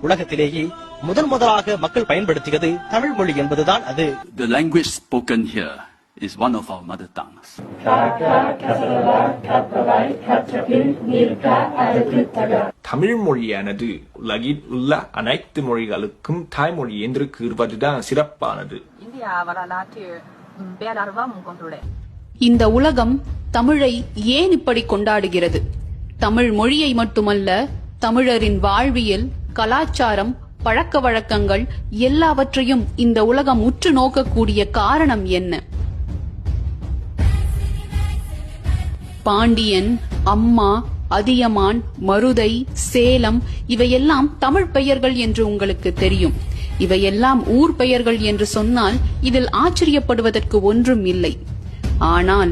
உலகத்திலேயே முதலாக மக்கள் பயன்படுத்தியது தமிழ் மொழி என்பதுதான் அது. The language spoken here is one of our mother tongues. Tamil மொழியானது உலகில் உள்ள அனைத்து மொழிகளுக்கும் தாய்மொழி என்று கூறுவதுதான் சிறப்பானது. இந்த உலகம் தமிழை ஏன் இப்படி கொண்டாடுகிறது? தமிழ் மொழியை மட்டுமல்ல, தமிழரின் வாழ்வியல், கலாச்சாரம், பழக்க வழக்கங்கள் எல்லாவற்றையும் இந்த உலகம் உற்று நோக்கக்கூடிய காரணம் என்ன? பாண்டியன், அம்மா, அதியமான், மருதை, சேலம் இவையெல்லாம் தமிழ் பெயர்கள் என்று உங்களுக்கு தெரியும். இவையெல்லாம் ஊர் பெயர்கள் என்று சொன்னால் இதில் ஆச்சரியப்படுவதற்கு ஒன்றும் இல்லை. ஆனால்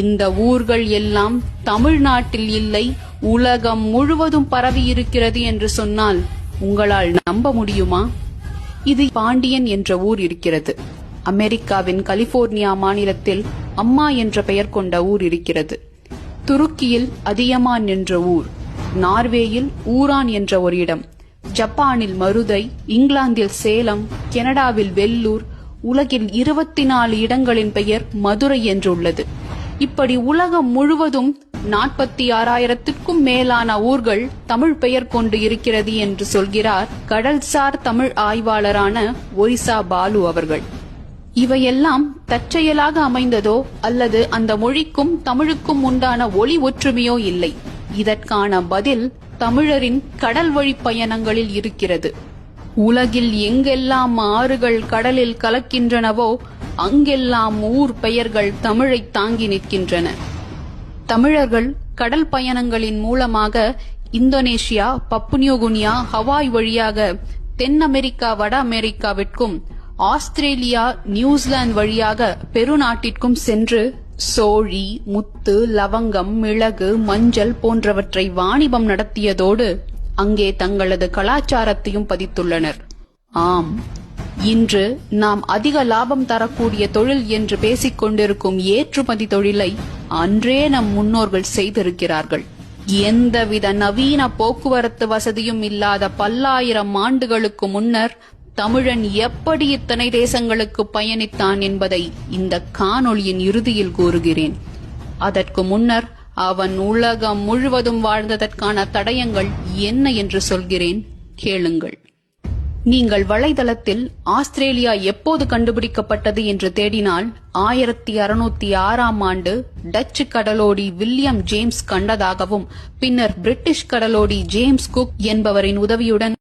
இந்த ஊர்கள் எல்லாம் தமிழ்நாட்டில் இல்லை, உலகம் முழுவதும் பரவி இருக்கிறது என்று சொன்னால் உங்களால் நம்ப முடியுமா? இது பாண்டியன் என்ற ஊர் இருக்கிறது. அமெரிக்காவின் கலிபோர்னியா மாநிலத்தில் அம்மா என்ற பெயர் கொண்ட ஊர் இருக்கிறது. துருக்கியில் அதியமான் என்ற ஊர், நார்வேயில் ஊரான் என்ற ஒரு இடம், ஜப்பானில் மருதை, இங்கிலாந்தில் சேலம், கனடாவில் வெல்லூர், உலகில் 24 இடங்களின் பெயர் மதுரை என்றுள்ளது. இப்படி உலகம் முழுவதும் 46,000க்கும் மேலான ஊர்கள் தமிழ் பெயர் கொண்டு இருக்கிறது என்று சொல்கிறார் கடல்சார் தமிழ் ஆய்வாளரான ஒரிசா பாலு அவர்கள். இவையெல்லாம் தற்செயலாக அமைந்ததோ அல்லது அந்த மொழிக்கும் தமிழுக்கும் உண்டான ஒளி ஒற்றுமையோ இல்லை. இதற்கான பதில் தமிழரின் கடல் வழி பயணங்களில் இருக்கிறது. உலகில் எங்கெல்லாம் ஆறுகள் கடலில் கலக்கின்றனவோ அங்கெல்லாம் ஊர் பெயர்கள் தமிழை தாங்கி நிற்கின்றன. தமிழர்கள் கடல் பயணங்களின் மூலமாக இந்தோனேஷியா, பப்புனியூகினியா, ஹவாய் வழியாக தென் அமெரிக்கா, வட அமெரிக்காவிற்கும், ஆஸ்திரேலியா, நியூசிலாந்து வழியாக பெருநாட்டிற்கும் சென்று சோழி, முத்து, லவங்கம், மிளகு, மஞ்சள் போன்றவற்றை வாணிபம் நடத்தியதோடு அங்கே தங்களது கலாச்சாரத்தையும் பதித்துள்ளனர். ஆம், இன்று நாம் அதிக லாபம் தரக்கூடிய தொழில் என்று பேசிக் கொண்டிருக்கும் ஏற்றுமதி தொழிலை அன்றே நம் முன்னோர்கள் செய்திருக்கிறார்கள். எந்தவித நவீன போக்குவரத்து வசதியும் இல்லாத பல்லாயிரம் ஆண்டுகளுக்கு முன்னர் தமிழன் எப்படி இத்தனை தேசங்களுக்கு பயணித்தான் என்பதை இந்த காணொளியின் இறுதியில் கூறுகிறேன். அதற்கு முன்னர் அவன் உலகம் முழுவதும் வாழ்ந்ததற்கான தடயங்கள் என்ன என்று சொல்கிறேன், கேளுங்கள். நீங்கள் வலைதளத்தில் ஆஸ்திரேலியா எப்போது கண்டுபிடிக்கப்பட்டது என்று தேடினால் 1606ஆம் ஆண்டு டச்சு கடலோடி வில்லியம் ஜேம்ஸ் கண்டதாகவும், பின்னர் பிரிட்டிஷ் கடலோடி ஜேம்ஸ் குக் என்பவரின் உதவியுடன்